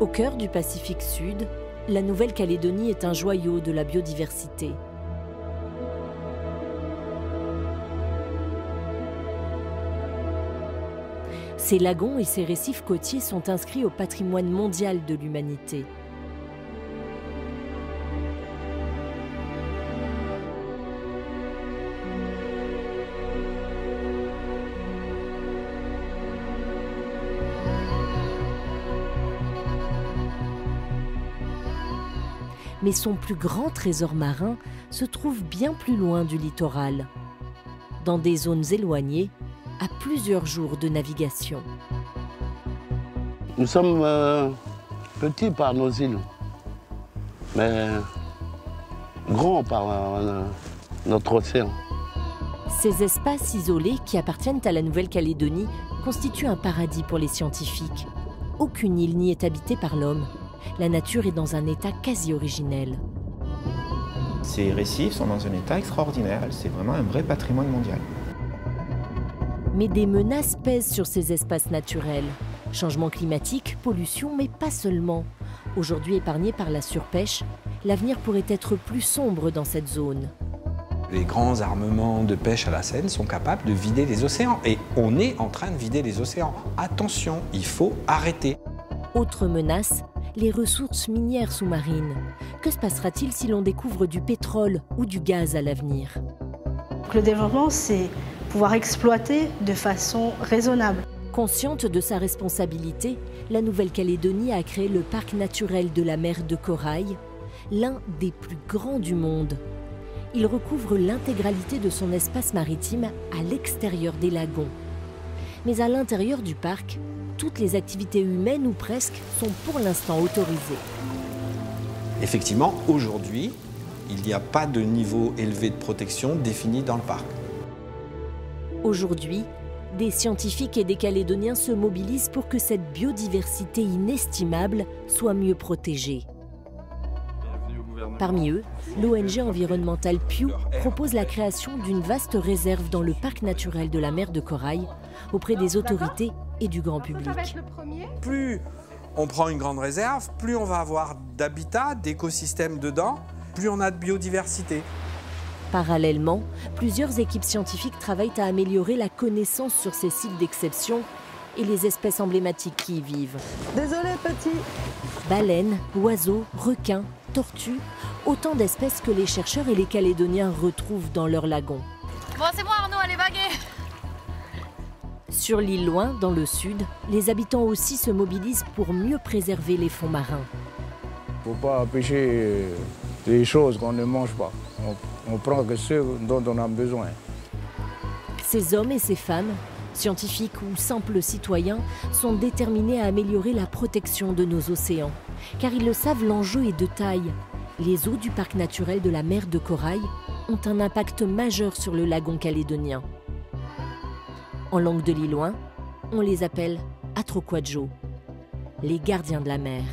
Au cœur du Pacifique Sud, la Nouvelle-Calédonie est un joyau de la biodiversité. Ses lagons et ses récifs côtiers sont inscrits au patrimoine mondial de l'humanité. Mais son plus grand trésor marin se trouve bien plus loin du littoral, dans des zones éloignées, à plusieurs jours de navigation. Nous sommes petits par nos îles, mais grands par notre océan. Ces espaces isolés qui appartiennent à la Nouvelle-Calédonie constituent un paradis pour les scientifiques. Aucune île n'y est habitée par l'homme. La nature est dans un état quasi originel. Ces récifs sont dans un état extraordinaire. C'est vraiment un vrai patrimoine mondial. Mais des menaces pèsent sur ces espaces naturels. Changement climatique, pollution, mais pas seulement. Aujourd'hui épargné par la surpêche, l'avenir pourrait être plus sombre dans cette zone. Les grands armements de pêche à la Seine sont capables de vider les océans. Et on est en train de vider les océans. Attention, il faut arrêter. Autre menace, les ressources minières sous-marines. Que se passera-t-il si l'on découvre du pétrole ou du gaz à l'avenir? Le développement, c'est pouvoir exploiter de façon raisonnable. Consciente de sa responsabilité, la Nouvelle-Calédonie a créé le parc naturel de la mer de Corail, l'un des plus grands du monde. Il recouvre l'intégralité de son espace maritime à l'extérieur des lagons. Mais à l'intérieur du parc, toutes les activités humaines ou presque sont pour l'instant autorisées. Effectivement, aujourd'hui, il n'y a pas de niveau élevé de protection défini dans le parc. Aujourd'hui, des scientifiques et des Calédoniens se mobilisent pour que cette biodiversité inestimable soit mieux protégée. Parmi eux, l'ONG environnementale Pew propose la création d'une vaste réserve dans le parc naturel de la mer de Corail auprès des autorités et du grand public. Plus on prend une grande réserve, plus on va avoir d'habitat, d'écosystèmes dedans, plus on a de biodiversité. Parallèlement, plusieurs équipes scientifiques travaillent à améliorer la connaissance sur ces sites d'exception et les espèces emblématiques qui y vivent. Désolé, petit. Baleines, oiseaux, requins, tortues, autant d'espèces que les chercheurs et les Calédoniens retrouvent dans leurs lagons. Bon, c'est bon Arnaud, allez vaguer. Sur l'île Loing, dans le sud, les habitants aussi se mobilisent pour mieux préserver les fonds marins. Il ne faut pas pêcher des choses qu'on ne mange pas. On prend que ce dont on a besoin. Ces hommes et ces femmes, scientifiques ou simples citoyens, sont déterminés à améliorer la protection de nos océans. Car ils le savent, l'enjeu est de taille. Les eaux du parc naturel de la mer de Corail ont un impact majeur sur le lagon calédonien. En langue de l'île Loing, on les appelle Atroquadjo, les gardiens de la mer.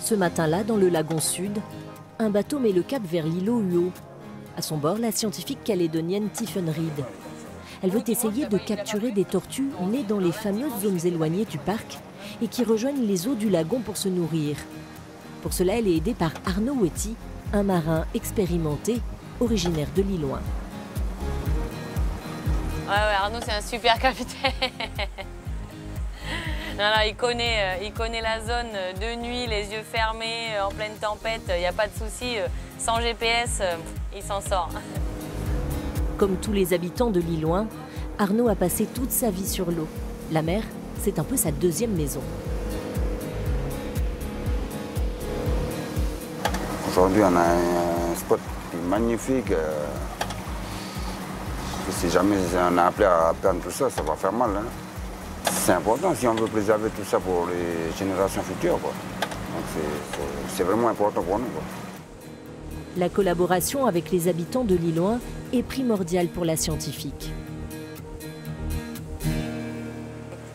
Ce matin-là, dans le lagon sud, un bateau met le cap vers l'îlot Huot. À son bord, la scientifique calédonienne Tiffen Reed. Elle veut essayer de capturer des tortues nées dans les fameuses zones éloignées du parc et qui rejoignent les eaux du lagon pour se nourrir. Pour cela, elle est aidée par Arnaud Wetty, un marin expérimenté, originaire de l'île Loing. Ouais, Arnaud, c'est un super capitaine. Non, il connaît la zone de nuit, les yeux fermés, en pleine tempête, il n'y a pas de souci. Sans GPS, il s'en sort. Comme tous les habitants de l'île Loing, Arnaud a passé toute sa vie sur l'eau. La mer, c'est un peu sa deuxième maison. Aujourd'hui, on a un spot magnifique. Si jamais on a appelé à perdre tout ça, ça va faire mal. Hein. C'est important si on veut préserver tout ça pour les générations futures. Quoi. Donc c'est vraiment important pour nous. Quoi. La collaboration avec les habitants de l'île Loing est primordiale pour la scientifique.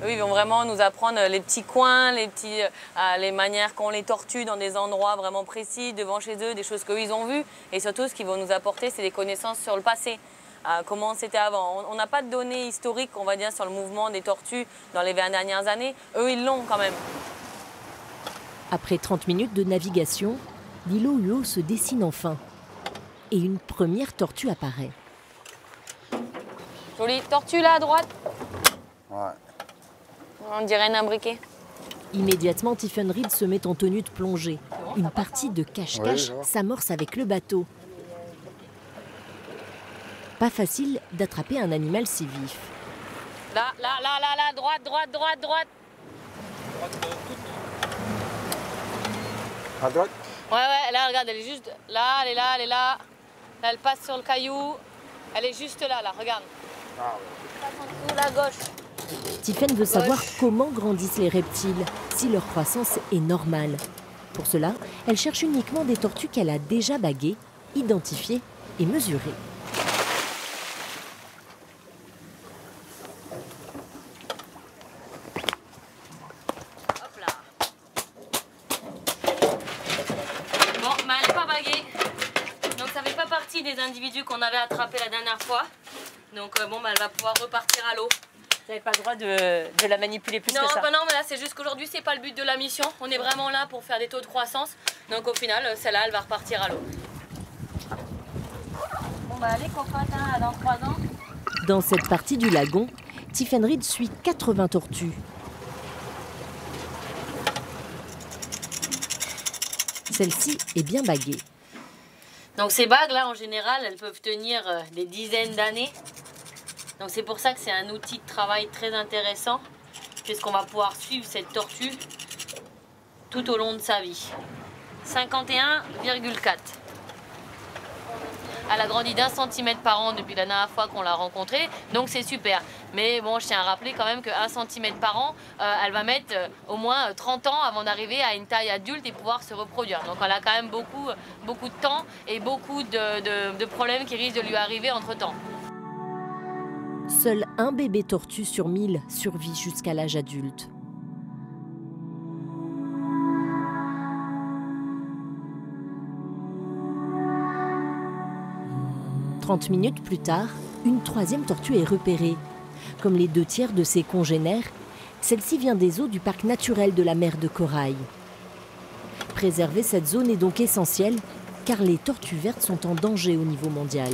Eux, ils vont vraiment nous apprendre les petits coins, les manières qu'ont les tortues dans des endroits vraiment précis, devant chez eux, des choses qu'eux, ils ont vues. Et surtout, ce qu'ils vont nous apporter, c'est des connaissances sur le passé. Comment c'était avant. On n'a pas de données historiques, on va dire, sur le mouvement des tortues dans les 20 dernières années. Eux, ils l'ont quand même. Après 30 minutes de navigation, l'îlot Huo se dessine enfin. Et une première tortue apparaît. Jolie tortue là à droite. Ouais. On dirait un imbriqué. Immédiatement, Tiffen Reed se met en tenue de plongée. Une partie de cache-cache s'amorce avec le bateau. Pas facile d'attraper un animal si vif. Là, droite. À droite? Ouais, là, regarde, elle est juste là, elle est là. Là, elle passe sur le caillou. Elle est juste là, regarde. Ah ouais. Passe en dessous, là, gauche. Tiffen veut savoir comment grandissent les reptiles, si leur croissance est normale. Pour cela, elle cherche uniquement des tortues qu'elle a déjà baguées, identifiées et mesurées. Hop là. Bon, mais elle n'est pas baguée. Donc ça fait pas partie des individus qu'on avait attrapés la dernière fois. Donc elle va pouvoir repartir à l'eau. Vous n'avez pas le droit de la manipuler plus que ça. Non, mais là c'est juste qu'aujourd'hui c'est pas le but de la mission. On est vraiment là pour faire des taux de croissance. Donc au final, celle-là elle va repartir à l'eau. Bon allez cocotte, dans 3 ans. Dans cette partie du lagon, Tiffen Reed suit 80 tortues. Celle-ci est bien baguée. Donc ces bagues là en général, elles peuvent tenir des dizaines d'années. Donc c'est pour ça que c'est un outil de travail très intéressant, puisqu'on va pouvoir suivre cette tortue tout au long de sa vie. 51,4. Elle a grandi d'1 centimètre par an depuis la dernière fois qu'on l'a rencontrée, donc c'est super. Mais bon, je tiens à rappeler quand même que 1 centimètre par an, elle va mettre au moins 30 ans avant d'arriver à une taille adulte et pouvoir se reproduire. Donc elle a quand même beaucoup de temps et beaucoup de problèmes qui risquent de lui arriver entre-temps. Seul un bébé tortue sur 1000 survit jusqu'à l'âge adulte. « 30 minutes plus tard, une troisième tortue est repérée. Comme les 2 tiers de ses congénères, celle-ci vient des eaux du parc naturel de la mer de Corail. Préserver cette zone est donc essentiel, car les tortues vertes sont en danger au niveau mondial.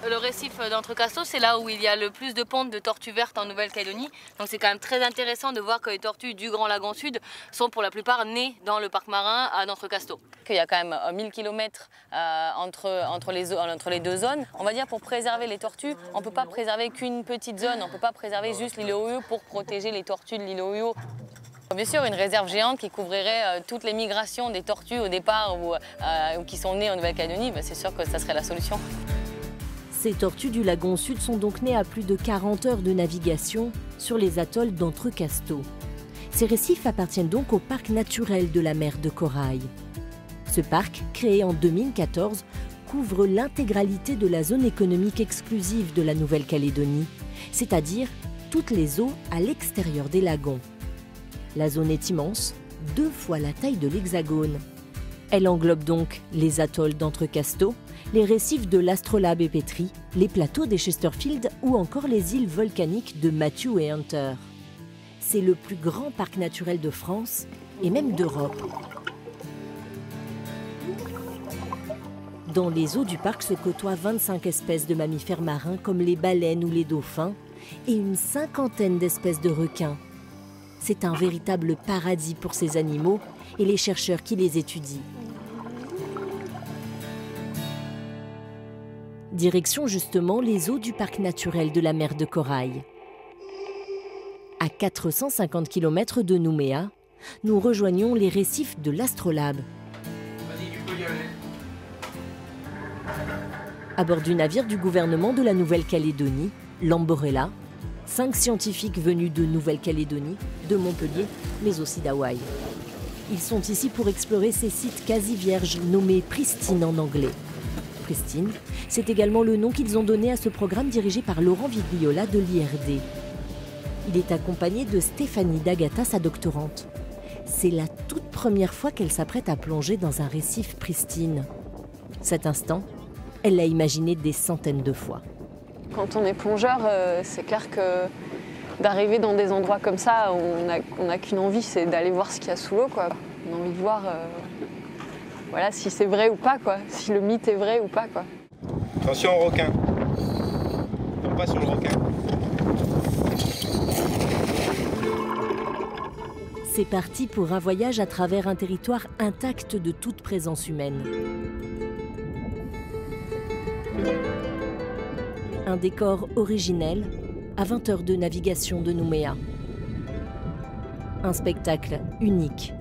Le récif d'Entrecasteaux, c'est là où il y a le plus de pontes de tortues vertes en Nouvelle-Calédonie. Donc c'est quand même très intéressant de voir que les tortues du Grand Lagon Sud sont pour la plupart nées dans le parc marin d'Entrecasteaux. Il y a quand même 1000 km entre les 2 zones. On va dire pour préserver les tortues, on ne peut pas préserver qu'une petite zone. On ne peut pas préserver juste l'îlot Huo pour protéger les tortues de l'îlot Huo. Bien sûr, une réserve géante qui couvrirait toutes les migrations des tortues au départ ou qui sont nées en Nouvelle-Calédonie, c'est sûr que ça serait la solution. Ces tortues du Lagon Sud sont donc nées à plus de 40 heures de navigation sur les atolls d'Entrecasteaux. Ces récifs appartiennent donc au parc naturel de la mer de Corail. Ce parc, créé en 2014, couvre l'intégralité de la zone économique exclusive de la Nouvelle-Calédonie, c'est-à-dire toutes les eaux à l'extérieur des lagons. La zone est immense, 2 fois la taille de l'Hexagone. Elle englobe donc les atolls d'Entrecasteaux, les récifs de l'Astrolabe et Petrie, les plateaux des Chesterfield ou encore les îles volcaniques de Matthew et Hunter. C'est le plus grand parc naturel de France et même d'Europe. Dans les eaux du parc se côtoient 25 espèces de mammifères marins comme les baleines ou les dauphins et une 50aine d'espèces de requins. C'est un véritable paradis pour ces animaux et les chercheurs qui les étudient. Direction justement les eaux du parc naturel de la mer de Corail. À 450 km de Nouméa, nous rejoignons les récifs de l'Astrolabe. À bord du navire du gouvernement de la Nouvelle-Calédonie, l'Amborella, 5 scientifiques venus de Nouvelle-Calédonie, de Montpellier, mais aussi d'Hawaï. Ils sont ici pour explorer ces sites quasi vierges nommés Pristine en anglais. Pristine, c'est également le nom qu'ils ont donné à ce programme dirigé par Laurent Vigliola de l'IRD. Il est accompagné de Stéphanie D'Agata, sa doctorante. C'est la toute première fois qu'elle s'apprête à plonger dans un récif pristine. Cet instant, elle l'a imaginé des centaines de fois. Quand on est plongeur, c'est clair que d'arriver dans des endroits comme ça, on n'a qu'une envie, c'est d'aller voir ce qu'il y a sous l'eau, quoi. On a envie de voir voilà, si c'est vrai ou pas, quoi. Si le mythe est vrai ou pas, quoi. Attention au requin. On passe sur le requin. C'est parti pour un voyage à travers un territoire intact de toute présence humaine. Un décor originel à 20 heures de navigation de Nouméa. Un spectacle unique.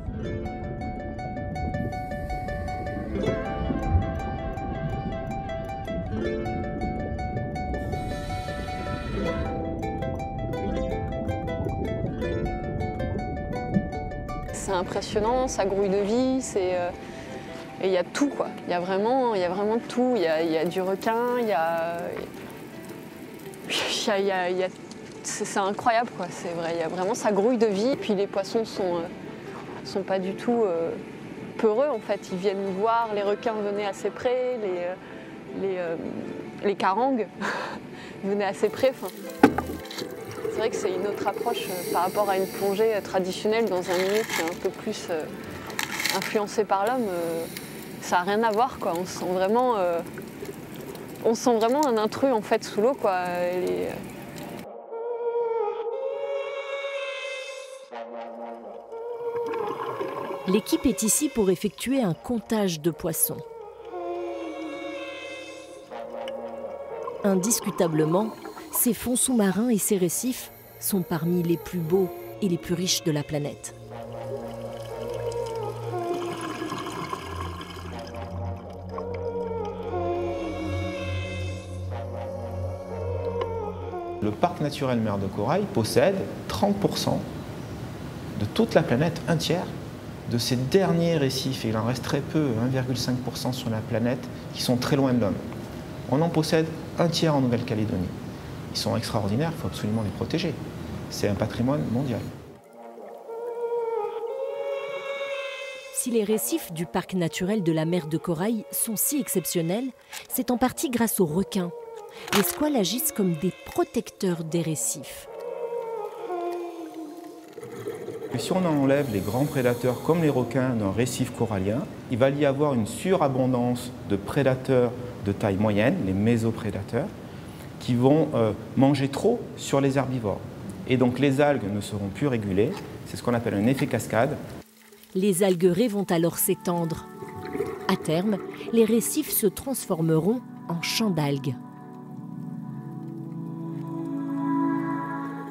C'est impressionnant, ça grouille de vie, et il y a tout, quoi. Il y a vraiment tout. Il y a du requin, c'est incroyable, quoi. C'est vrai, il y a vraiment, ça grouille de vie. Et puis les poissons sont pas du tout peureux, en fait. Ils viennent nous voir, les requins venaient assez près, les carangues venaient assez près. C'est vrai que c'est une autre approche par rapport à une plongée traditionnelle dans un milieu qui est un peu plus influencé par l'homme. Ça n'a rien à voir, quoi. On sent vraiment un intrus, en fait, sous l'eau, quoi. L'équipe est ici pour effectuer un comptage de poissons. Indiscutablement, ces fonds sous-marins et ces récifs sont parmi les plus beaux et les plus riches de la planète. Le parc naturel Mer de Corail possède 30% de toute la planète, un tiers de ces derniers récifs. Et il en reste très peu, 1,5% sur la planète, qui sont très loin de l'homme. On en possède un tiers en Nouvelle-Calédonie. Ils sont extraordinaires, il faut absolument les protéger. C'est un patrimoine mondial. Si les récifs du parc naturel de la Mer de Corail sont si exceptionnels, c'est en partie grâce aux requins. Les squales agissent comme des protecteurs des récifs. Et si on enlève les grands prédateurs comme les requins d'un récif corallien, il va y avoir une surabondance de prédateurs de taille moyenne, les mésoprédateurs, qui vont manger trop sur les herbivores. Et donc les algues ne seront plus régulées, c'est ce qu'on appelle un effet cascade. Les algueraies vont alors s'étendre. À terme, les récifs se transformeront en champs d'algues.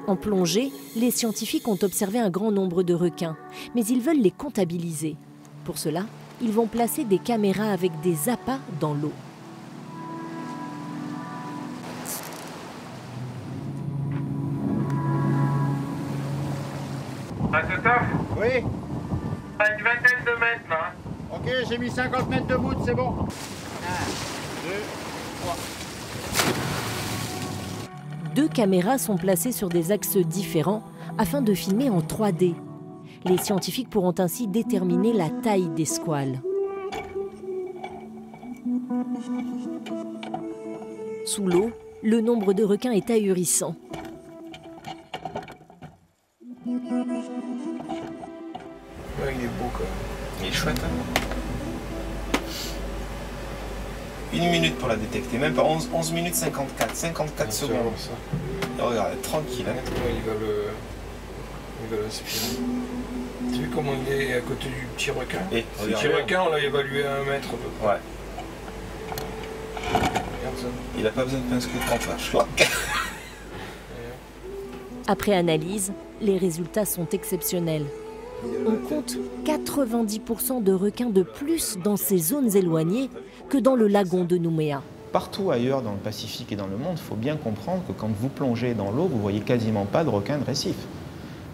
En plongée, les scientifiques ont observé un grand nombre de requins, mais ils veulent les comptabiliser. Pour cela, ils vont placer des caméras avec des appâts dans l'eau. Oui. À une vingtaine de mètres là. Ok, j'ai mis 50 mètres de moute, c'est bon. 1, 2, 3. 2 caméras sont placées sur des axes différents afin de filmer en 3D. Les scientifiques pourront ainsi déterminer la taille des squales. Sous l'eau, le nombre de requins est ahurissant. Ouais, il est beau quand même. Il est chouette, hein. 1 minute pour la détecter, même pas 11 minutes 54 secondes. Et regarde, tranquille. Hein. Ouais, il va l'aspirer. Tu as vu comment il est à côté du petit requin? Et le petit requin, on l'a évalué à 1 mètre. Ouais. Regarde ça. Il n'a pas besoin de pince-coups de campage. Après analyse, les résultats sont exceptionnels. On compte 90% de requins de plus dans ces zones éloignées que dans le lagon de Nouméa. Partout ailleurs dans le Pacifique et dans le monde, il faut bien comprendre que quand vous plongez dans l'eau, vous ne voyez quasiment pas de requins de récif.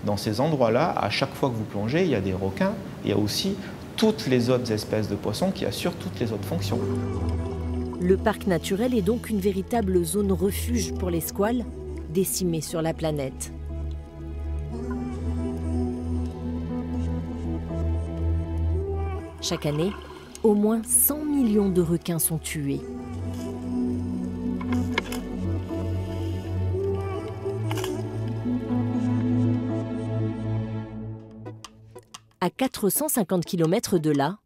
Dans ces endroits-là, à chaque fois que vous plongez, il y a des requins. Il y a aussi toutes les autres espèces de poissons qui assurent toutes les autres fonctions. Le parc naturel est donc une véritable zone refuge pour les squales, décimées sur la planète. Chaque année, au moins 100 millions de requins sont tués. À 450 km de là,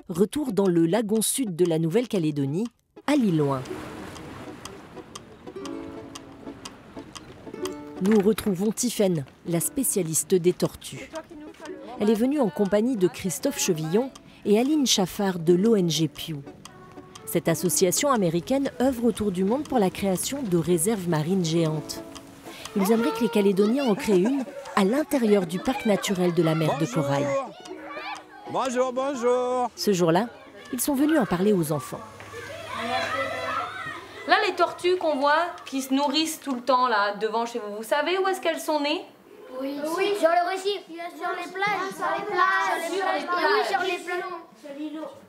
retour dans le lagon sud de la Nouvelle-Calédonie, à Lilloin. Nous retrouvons Tiffaine, la spécialiste des tortues. Elle est venue en compagnie de Christophe Chevillon et Aline Chaffard de l'ONG Pew. Cette association américaine œuvre autour du monde pour la création de réserves marines géantes. Ils aimeraient que les Calédoniens en créent une à l'intérieur du parc naturel de la mer de Corail. Bonjour, bonjour. Ce jour-là, ils sont venus en parler aux enfants. Là, les tortues qu'on voit, qui se nourrissent tout le temps là devant chez vous, vous savez où est-ce qu'elles sont nées? Oui, sur le récif, sur les plages, sur les plages.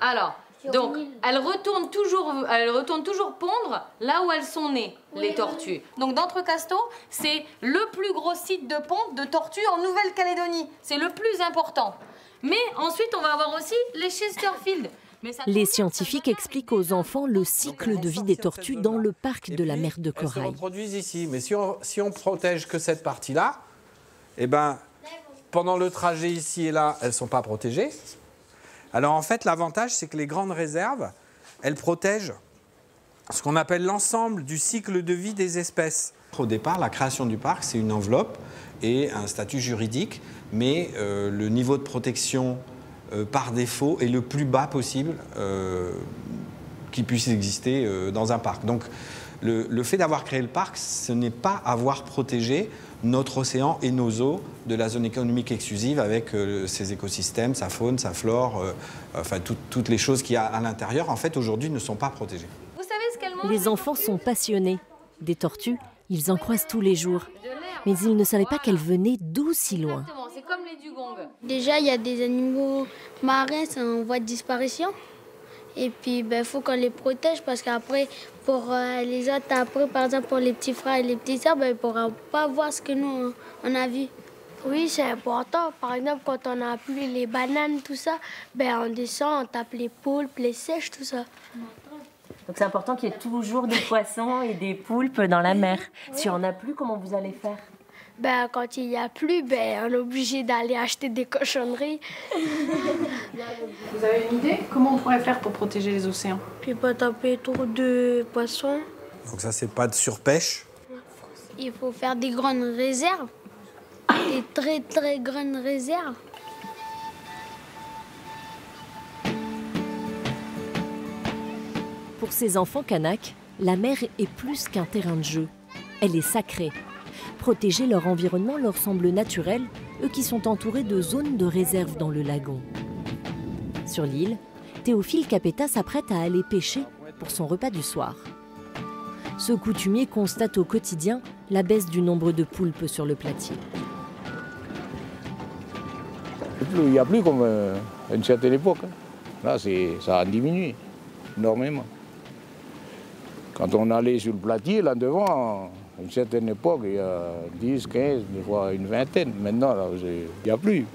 Alors, donc, elles retournent toujours pondre là où elles sont nées, les tortues. Donc, d'Entrecasteaux, c'est le plus gros site de ponte de tortues en Nouvelle-Calédonie. C'est le plus important. Mais ensuite, on va avoir aussi les Chesterfield. Les scientifiques expliquent aux enfants le cycle de vie des tortues dans le parc de la mer de Corail. Elles se reproduisent ici, mais si on protège que cette partie-là, eh ben, pendant le trajet ici et là, elles ne sont pas protégées. Alors en fait, l'avantage, c'est que les grandes réserves, elles protègent ce qu'on appelle l'ensemble du cycle de vie des espèces. Au départ, la création du parc, c'est une enveloppe et un statut juridique, mais le niveau de protection par défaut est le plus bas possible qui puisse exister dans un parc. Donc le fait d'avoir créé le parc, ce n'est pas avoir protégé notre océan et nos eaux de la zone économique exclusive avec ses écosystèmes, sa faune, sa flore, enfin toutes les choses qu'il y a à l'intérieur, en fait, aujourd'hui, ne sont pas protégées. Vous savez ce qu'elles mangent? Les enfants sont passionnés. Des tortues, ils en croisent tous les jours. Mais ils ne savaient pas qu'elles venaient d'aussi loin. C'est comme les dugongs. Déjà, il y a des animaux marins, c'est en voie de disparition. Et puis, il faut qu'on les protège parce qu'après, pour les autres, après, par exemple, pour les petits frères et les petites sœurs, ils ne pourront pas voir ce que nous, on a vu. Oui, c'est important. Par exemple, quand on n'a plus les bananes, tout ça, on descend, on tape les poulpes, les sèches, tout ça. Donc c'est important qu'il y ait toujours des poissons et des poulpes dans la mer. Si on n'a plus, comment vous allez faire? Quand il n'y a plus, on est obligé d'aller acheter des cochonneries. Vous avez une idée? Comment on pourrait faire pour protéger les océans? Puis pas taper trop de poissons. Donc ça, c'est pas de surpêche. Il faut faire des grandes réserves, des très très grandes réserves. Pour ces enfants kanaks, la mer est plus qu'un terrain de jeu. Elle est sacrée. Protéger leur environnement leur semble naturel, eux qui sont entourés de zones de réserve dans le lagon. Sur l'île, Théophile Capetta s'apprête à aller pêcher pour son repas du soir. Ce coutumier constate au quotidien la baisse du nombre de poulpes sur le platier. Il n'y a plus comme à une certaine époque. Là, ça a diminué énormément. Quand on allait sur le platier, là devant, à une certaine époque, il y a 10, 15, des fois une vingtaine. Maintenant, là, il n'y a plus.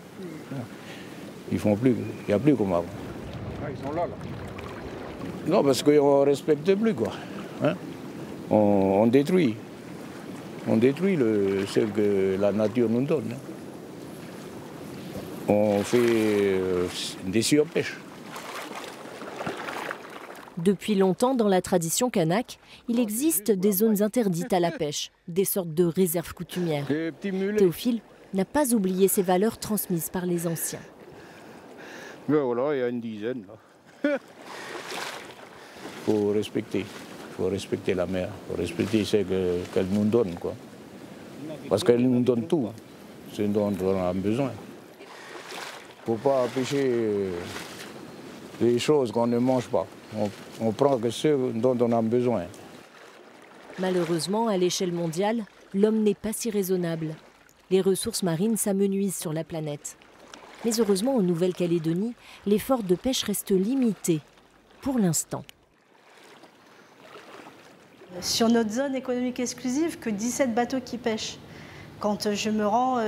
Ils font plus. Il n'y a plus comme avant. Ah, ils sont là. Non, parce qu'on ne respecte plus, quoi. Hein? On détruit. On détruit ce que la nature nous donne. Hein? On fait des surpêches. Depuis longtemps, dans la tradition kanak, il existe des zones interdites à la pêche, des sortes de réserves coutumières. Théophile n'a pas oublié ces valeurs transmises par les anciens. Ben voilà, il y a une dizaine. Il faut respecter la mer, il faut respecter ce qu'elle nous donne, quoi. Parce qu'elle nous donne tout, ce dont on a besoin. Il ne faut pas pêcher des choses qu'on ne mange pas. On prend que ce dont on a besoin. Malheureusement, à l'échelle mondiale, l'homme n'est pas si raisonnable. Les ressources marines s'amenuisent sur la planète. Mais heureusement, en Nouvelle-Calédonie, l'effort de pêche reste limité, pour l'instant. Sur notre zone économique exclusive, que 17 bateaux qui pêchent. Quand je me rends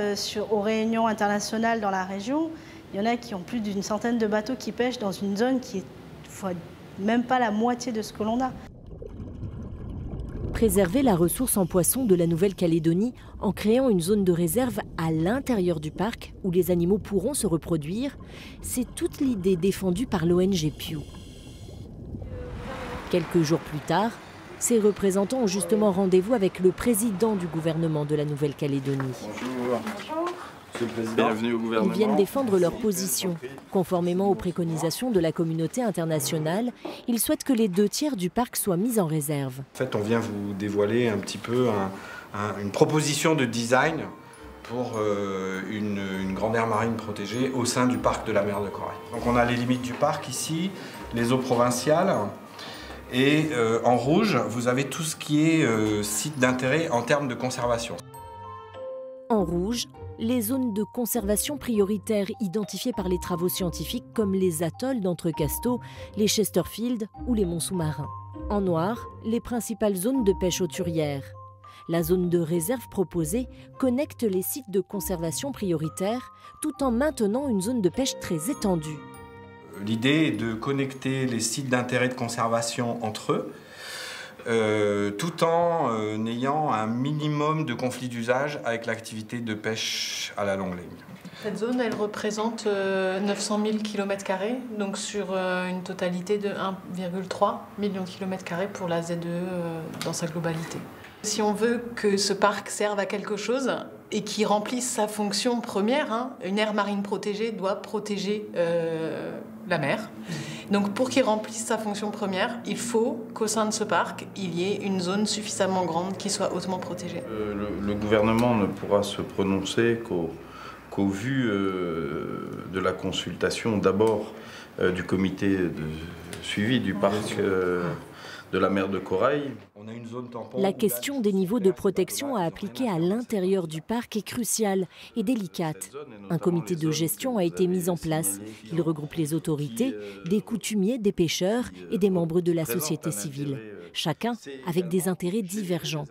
aux réunions internationales dans la région, Il y en a qui ont plus d'une centaine de bateaux qui pêchent dans une zone qui est même pas la moitié de ce que l'on a. Préserver la ressource en poissons de la Nouvelle-Calédonie en créant une zone de réserve à l'intérieur du parc où les animaux pourront se reproduire, c'est toute l'idée défendue par l'ONG Pew. Quelques jours plus tard, ces représentants ont justement rendez-vous avec le président du gouvernement de la Nouvelle-Calédonie. Bonjour. Monsieur le Président. Bienvenue au gouvernement. Ils viennent défendre leur position. Conformément aux préconisations de la communauté internationale, ils souhaitent que les 2/3 du parc soient mis en réserve. En fait, on vient vous dévoiler un petit peu une proposition de design pour une grande aire marine protégée au sein du parc de la mer de Corail. Donc on a les limites du parc ici, les eaux provinciales. Et en rouge, vous avez tout ce qui est site d'intérêt en termes de conservation. En rouge, les zones de conservation prioritaires identifiées par les travaux scientifiques comme les atolls d'Entrecasteaux, les Chesterfield ou les monts sous-marins. En noir, les principales zones de pêche hauturière. La zone de réserve proposée connecte les sites de conservation prioritaires tout en maintenant une zone de pêche très étendue. L'idée est de connecter les sites d'intérêt de conservation entre eux, tout en ayant un minimum de conflits d'usage avec l'activité de pêche à la longue ligne. Cette zone, elle représente 900 000 km², donc sur une totalité de 1,3 million de km² pour la ZE dans sa globalité. Si on veut que ce parc serve à quelque chose et qu'il remplisse sa fonction première, une aire marine protégée doit protéger la mer. Donc pour qu'il remplisse sa fonction première, il faut qu'au sein de ce parc, il y ait une zone suffisamment grande qui soit hautement protégée. Le gouvernement ne pourra se prononcer qu'au vu de la consultation d'abord du comité de suivi du parc de la mer de Corail. La question des niveaux de protection à appliquer à l'intérieur du parc est cruciale et délicate. Un comité de gestion a été mis en place. Il regroupe les autorités, des coutumiers, des pêcheurs et des membres de la société civile, chacun avec des intérêts divergents.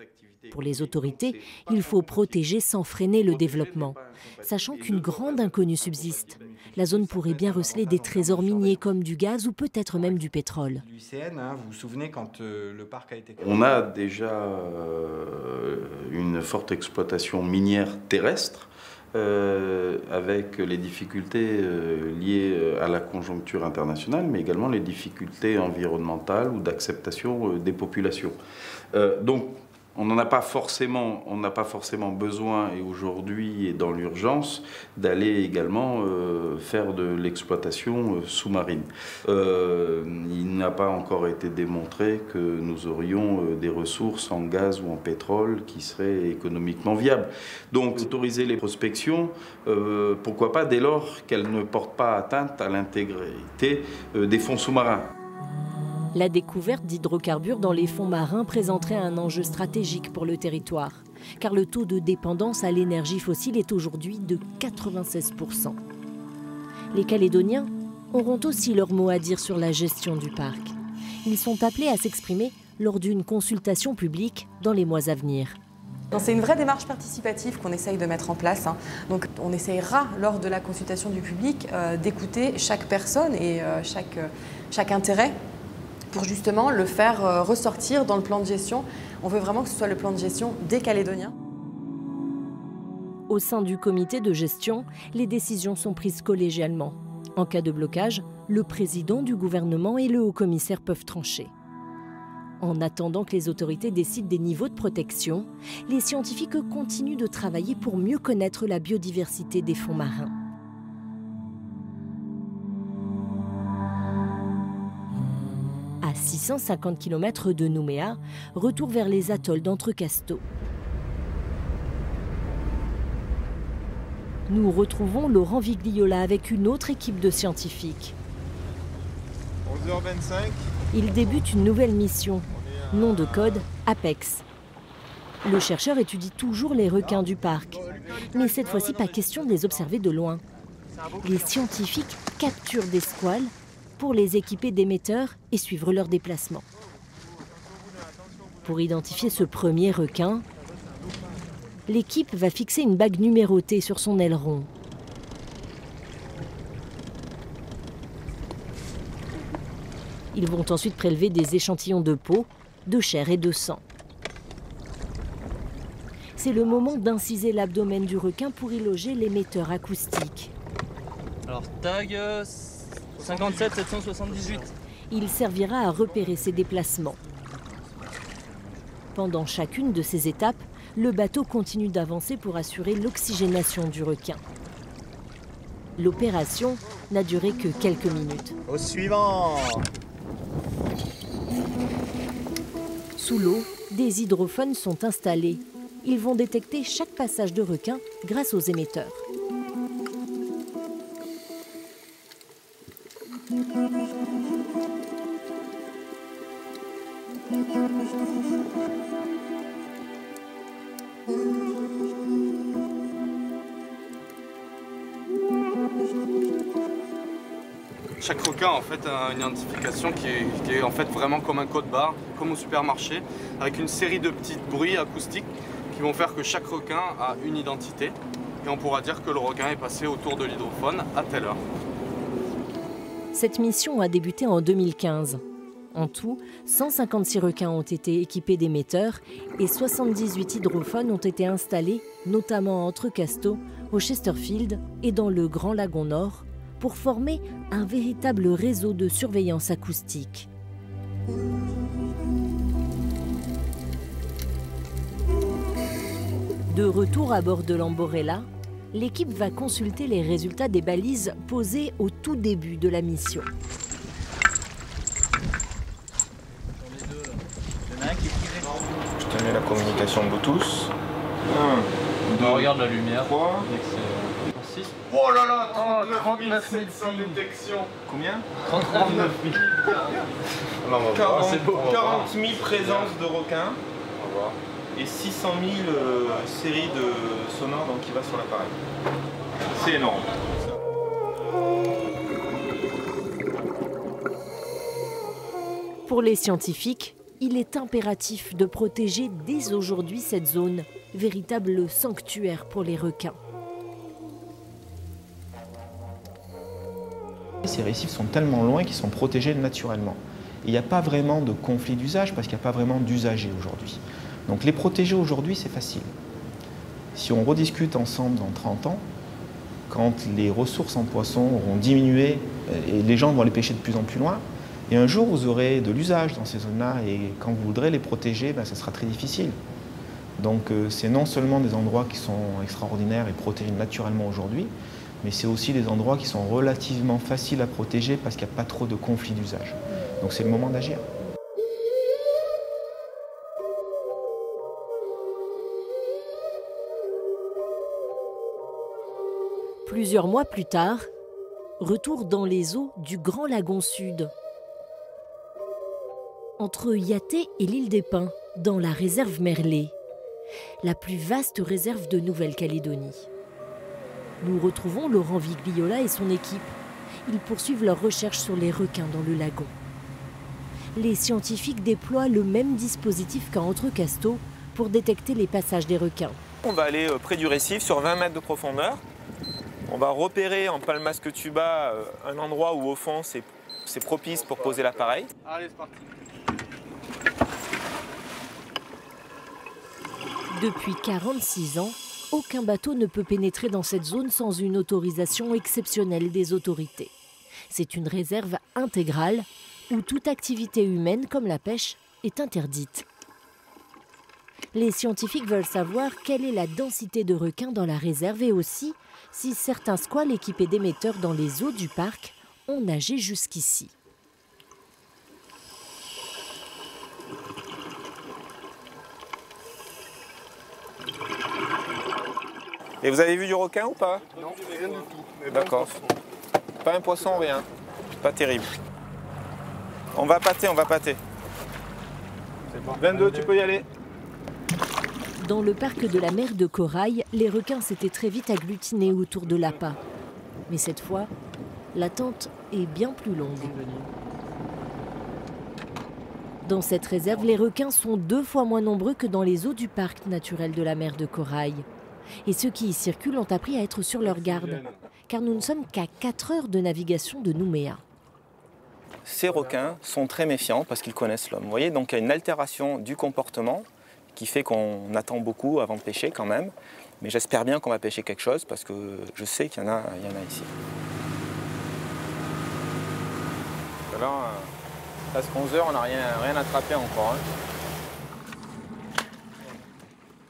Pour les autorités, il faut protéger sans freiner le développement, sachant qu'une grande inconnue subsiste. La zone pourrait bien receler des trésors miniers comme du gaz ou peut-être même du pétrole. Vous vous souvenez quand le parc a été... On a déjà une forte exploitation minière terrestre avec les difficultés liées à la conjoncture internationale, mais également les difficultés environnementales ou d'acceptation des populations. Donc, on n'a pas forcément besoin, et aujourd'hui et dans l'urgence, d'aller également faire de l'exploitation sous-marine. Il n'a pas encore été démontré que nous aurions des ressources en gaz ou en pétrole qui seraient économiquement viables. Donc autoriser les prospections, pourquoi pas, dès lors qu'elles ne portent pas atteinte à l'intégrité des fonds sous-marins. La découverte d'hydrocarbures dans les fonds marins présenterait un enjeu stratégique pour le territoire, car le taux de dépendance à l'énergie fossile est aujourd'hui de 96%. Les Calédoniens auront aussi leur mot à dire sur la gestion du parc. Ils sont appelés à s'exprimer lors d'une consultation publique dans les mois à venir. C'est une vraie démarche participative qu'on essaye de mettre en place. Donc on essayera lors de la consultation du public d'écouter chaque personne et chaque intérêt pour justement le faire ressortir dans le plan de gestion. On veut vraiment que ce soit le plan de gestion des Calédoniens. Au sein du comité de gestion, les décisions sont prises collégialement. En cas de blocage, le président du gouvernement et le haut-commissaire peuvent trancher. En attendant que les autorités décident des niveaux de protection, les scientifiques continuent de travailler pour mieux connaître la biodiversité des fonds marins. À 650 km de Nouméa, retour vers les atolls d'Entrecasteaux. Nous retrouvons Laurent Vigliola avec une autre équipe de scientifiques. 11h25. Il débute une nouvelle mission, nom de code Apex. Le chercheur étudie toujours les requins du parc, mais cette fois-ci pas question de les observer de loin. Les scientifiques capturent des squales pour les équiper d'émetteurs et suivre leur déplacement. Pour identifier ce premier requin, l'équipe va fixer une bague numérotée sur son aileron. Ils vont ensuite prélever des échantillons de peau, de chair et de sang. C'est le moment d'inciser l'abdomen du requin pour y loger l'émetteur acoustique. Alors tag 57 778. Il servira à repérer ses déplacements. Pendant chacune de ces étapes, le bateau continue d'avancer pour assurer l'oxygénation du requin. L'opération n'a duré que quelques minutes. Au suivant. Sous l'eau, des hydrophones sont installés. Ils vont détecter chaque passage de requin grâce aux émetteurs. Chaque requin en fait a une identification qui est en fait vraiment comme un code barre, comme au supermarché, avec une série de petits bruits acoustiques qui vont faire que chaque requin a une identité et on pourra dire que le requin est passé autour de l'hydrophone à telle heure. Cette mission a débuté en 2015. En tout, 156 requins ont été équipés d'émetteurs et 78 hydrophones ont été installés, notamment à Entrecasteaux, au Chesterfield et dans le Grand Lagon Nord, pour former un véritable réseau de surveillance acoustique. De retour à bord de l'Amborella, l'équipe va consulter les résultats des balises posées au tout début de la mission. Je te mets la communication Bluetooth. 1, 2, regarde la lumière. 3, 6. Oh là là, 39 700 détections. Combien 39 000. 40 000 présences de requins et 600 000 séries de sonores donc, qui va sur l'appareil. C'est énorme. Pour les scientifiques, il est impératif de protéger dès aujourd'hui cette zone, véritable sanctuaire pour les requins. Ces récifs sont tellement loin qu'ils sont protégés naturellement. Il n'y a pas vraiment de conflit d'usage parce qu'il n'y a pas vraiment d'usagers aujourd'hui. Donc les protéger aujourd'hui, c'est facile. Si on rediscute ensemble dans 30 ans, quand les ressources en poissons auront diminué et les gens vont les pêcher de plus en plus loin, et un jour vous aurez de l'usage dans ces zones-là et quand vous voudrez les protéger, ça sera très difficile. Donc c'est non seulement des endroits qui sont extraordinaires et protégés naturellement aujourd'hui, mais c'est aussi des endroits qui sont relativement faciles à protéger parce qu'il n'y a pas trop de conflits d'usage. Donc c'est le moment d'agir. Plusieurs mois plus tard, retour dans les eaux du Grand Lagon Sud. Entre Yaté et l'île des Pins, dans la réserve Merlet, la plus vaste réserve de Nouvelle-Calédonie. Nous retrouvons Laurent Vigliola et son équipe. Ils poursuivent leurs recherches sur les requins dans le lagon. Les scientifiques déploient le même dispositif qu'à Entrecasteaux pour détecter les passages des requins. On va aller près du récif, sur 20 mètres de profondeur. On va repérer en palmasque tuba un endroit où au fond c'est propice pour poser l'appareil. Allez, c'est parti. Depuis 46 ans, aucun bateau ne peut pénétrer dans cette zone sans une autorisation exceptionnelle des autorités. C'est une réserve intégrale où toute activité humaine, comme la pêche, est interdite. Les scientifiques veulent savoir quelle est la densité de requins dans la réserve et aussi si certains squales équipés d'émetteurs dans les eaux du parc ont nagé jusqu'ici. Et vous avez vu du requin ou pas? Non, rien du tout. D'accord. Pas un poisson, rien. Pas terrible. On va pâter, on va pâter. C'est bon. 22, tu peux y aller. Dans le parc de la mer de Corail, les requins s'étaient très vite agglutinés autour de l'appât. Mais cette fois, l'attente est bien plus longue. Dans cette réserve, les requins sont 2 fois moins nombreux que dans les eaux du parc naturel de la mer de Corail. Et ceux qui y circulent ont appris à être sur leur garde, car nous ne sommes qu'à 4 heures de navigation de Nouméa. ces requins sont très méfiants parce qu'ils connaissent l'homme. Vous voyez, donc il y a une altération du comportement qui fait qu'on attend beaucoup avant de pêcher quand même. Mais j'espère bien qu'on va pêcher quelque chose parce que je sais qu'il y en a ici. Alors, presque 11 heures, on n'a rien attrapé encore.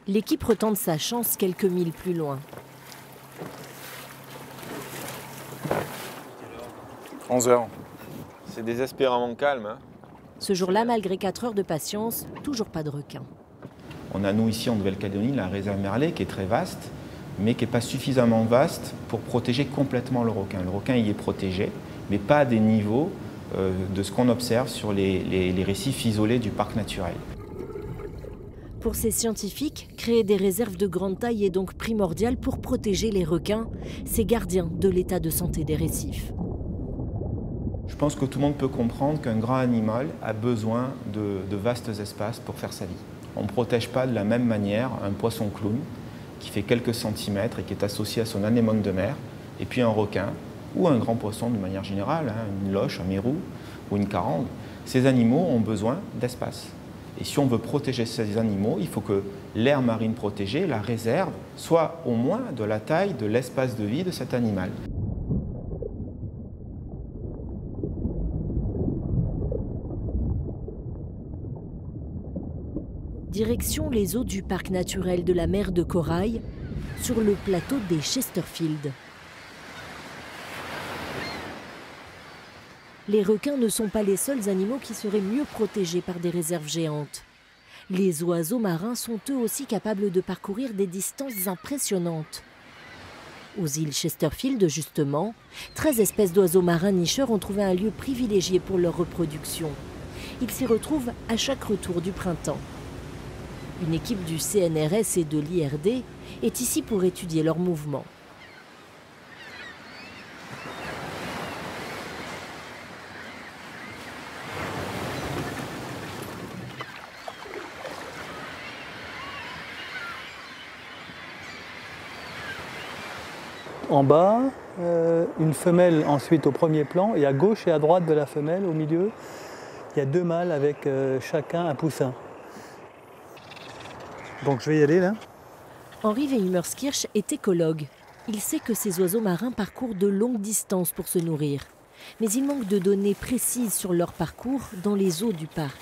L'équipe retente sa chance quelques milles plus loin. 11 heures. C'est désespérément calme. Hein. Ce jour-là, malgré 4 heures de patience, toujours pas de requin. On a, nous, ici en Nouvelle-Calédonie, la réserve Merlet qui est très vaste, mais qui n'est pas suffisamment vaste pour protéger complètement le requin. Le requin y est protégé, mais pas à des niveaux de ce qu'on observe sur les récifs isolés du parc naturel. Pour ces scientifiques, créer des réserves de grande taille est donc primordial pour protéger les requins, ces gardiens de l'état de santé des récifs. Je pense que tout le monde peut comprendre qu'un grand animal a besoin de vastes espaces pour faire sa vie. On ne protège pas de la même manière un poisson clown qui fait quelques centimètres et qui est associé à son anémone de mer, et puis un requin ou un grand poisson de manière générale, hein, une loche, un mérou ou une carangue. Ces animaux ont besoin d'espace. Et si on veut protéger ces animaux, il faut que l'aire marine protégée, la réserve, soit au moins de la taille de l'espace de vie de cet animal. Direction les eaux du parc naturel de la mer de Corail, sur le plateau des Chesterfield. Les requins ne sont pas les seuls animaux qui seraient mieux protégés par des réserves géantes. Les oiseaux marins sont eux aussi capables de parcourir des distances impressionnantes. Aux îles Chesterfield, justement, 13 espèces d'oiseaux marins nicheurs ont trouvé un lieu privilégié pour leur reproduction. Ils s'y retrouvent à chaque retour du printemps. Une équipe du CNRS et de l'IRD est ici pour étudier leurs mouvements. En bas, une femelle ensuite au premier plan, et à gauche et à droite de la femelle, au milieu, il y a 2 mâles avec chacun un poussin. Donc je vais y aller là. Henri Weimerskirch est écologue. Il sait que ces oiseaux marins parcourent de longues distances pour se nourrir. Mais il manque de données précises sur leur parcours dans les eaux du parc.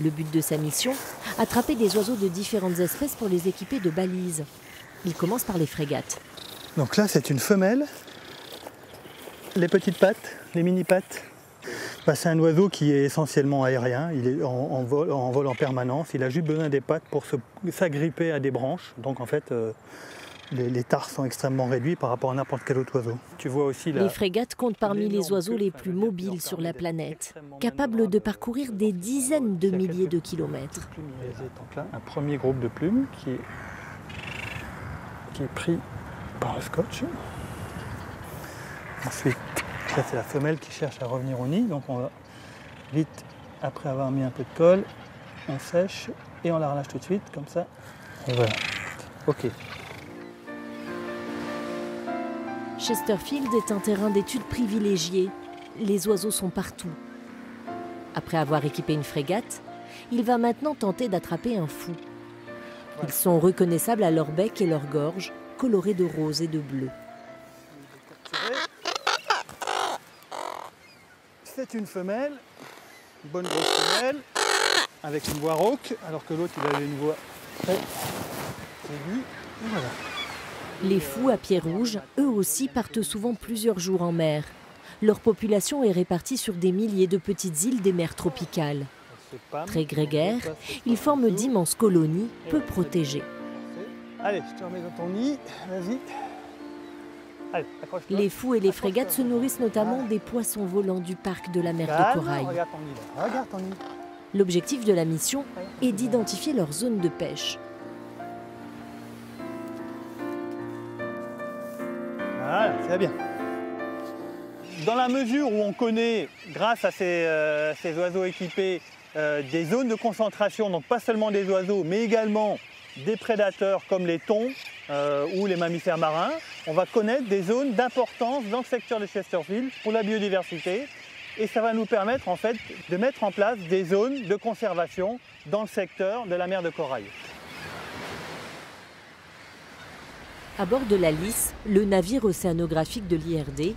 Le but de sa mission, attraper des oiseaux de différentes espèces pour les équiper de balises. Il commence par les frégates. Donc là, c'est une femelle. Les petites pattes, les mini-pattes. C'est un oiseau qui est essentiellement aérien. Il est en vol en permanence. Il a juste besoin des pattes pour s'agripper à des branches. Donc en fait, les tarses sont extrêmement réduits par rapport à n'importe quel autre oiseau. Tu vois aussi les frégates comptent parmi les oiseaux les plus mobiles sur la planète, capables de parcourir des dizaines de milliers de kilomètres. Donc là, un premier groupe de plumes qui est pris par le scotch. Ensuite, là c'est la femelle qui cherche à revenir au nid, donc on va vite, après avoir mis un peu de colle, on sèche et on la relâche tout de suite, comme ça. Et voilà. Ok. Chesterfield est un terrain d'étude privilégié. Les oiseaux sont partout. Après avoir équipé une frégate, il va maintenant tenter d'attraper un fou. Ils sont reconnaissables à leur bec et leur gorge, colorés de rose et de bleu. C'est une femelle, une bonne grosse femelle, avec une voix rauque, alors que l'autre il avait une voix très aiguë. Et voilà. Les fous à pieds rouges, eux aussi, partent souvent plusieurs jours en mer. Leur population est répartie sur des milliers de petites îles des mers tropicales. Très grégaires, ils forment d'immenses colonies peu protégées. Allez, je te remets dans ton nid, vas-y. Allez, accroche-toi. Les fous et les frégates se nourrissent notamment des poissons volants du parc de la mer de Corail. Regarde ton nid là. Regarde ton nid. L'objectif de la mission est d'identifier leur zone de pêche. Voilà, c'est bien. Dans la mesure où on connaît, grâce à ces oiseaux équipés, des zones de concentration, donc pas seulement des oiseaux, mais également des prédateurs comme les thons ou les mammifères marins, on va connaître des zones d'importance dans le secteur de Chesterfield pour la biodiversité Et ça va nous permettre en fait de mettre en place des zones de conservation dans le secteur de la mer de Corail. À bord de la Lys, le navire océanographique de l'IRD,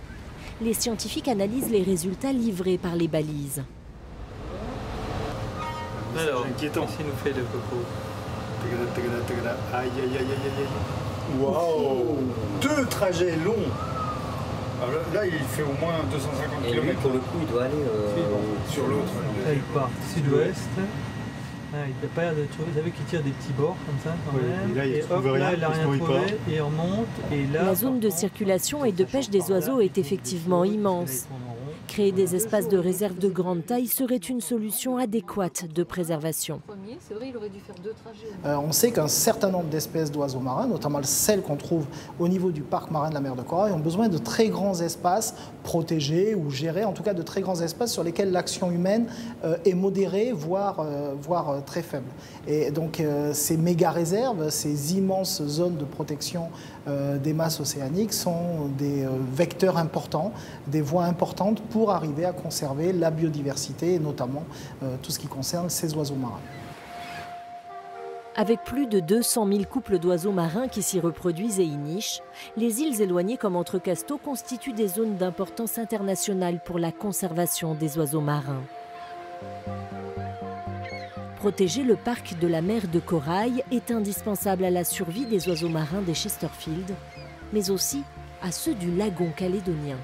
les scientifiques analysent les résultats livrés par les balises. Alors, inquiétant. Qu'est-ce qu'il nous fait le coco? Aïe, aïe, aïe, aïe, aïe. Waouh! 2 trajets longs. Alors là, il fait au moins 250 km. Et lui, pour le coup, il doit aller sur l'autre. Là, il part sud-ouest. Ah, il n'a pas l'air de trouver. Vous savez qu'il tire des petits bords comme ça quand même. Et là, il et trouve hop, rien, là, il n'a rien trouvé. Et on monte. Et là, La zone de circulation et de pêche des oiseaux est effectivement immense. Créer des espaces de réserve de grande taille serait une solution adéquate de préservation. C'est vrai, il aurait dû faire 2 trajets. On sait qu'un certain nombre d'espèces d'oiseaux marins, notamment celles qu'on trouve au niveau du parc marin de la mer de Corail, ont besoin de très grands espaces protégés ou gérés, en tout cas de très grands espaces sur lesquels l'action humaine est modérée, voire très faible. Et donc ces méga-réserves, ces immenses zones de protection des masses océaniques sont des vecteurs importants, des voies importantes pour arriver à conserver la biodiversité et notamment tout ce qui concerne ces oiseaux marins. Avec plus de 200 000 couples d'oiseaux marins qui s'y reproduisent et y nichent, les îles éloignées comme Entrecasteaux constituent des zones d'importance internationale pour la conservation des oiseaux marins. Protéger le parc de la mer de Corail est indispensable à la survie des oiseaux marins des Chesterfield, mais aussi à ceux du lagon calédonien.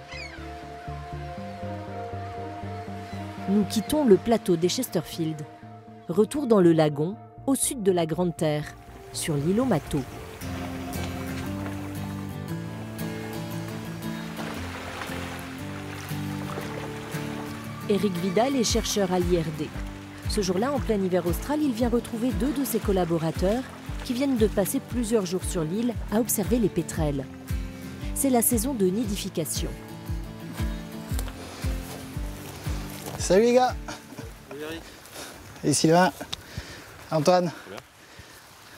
Nous quittons le plateau des Chesterfield. Retour dans le lagon, au sud de la Grande Terre, sur l'îlot Mato. Éric Vidal est chercheur à l'IRD. Ce jour-là, en plein hiver austral, il vient retrouver 2 de ses collaborateurs qui viennent de passer plusieurs jours sur l'île à observer les pétrels. C'est la saison de nidification. Salut les gars. Salut Eric. Et Sylvain. Antoine.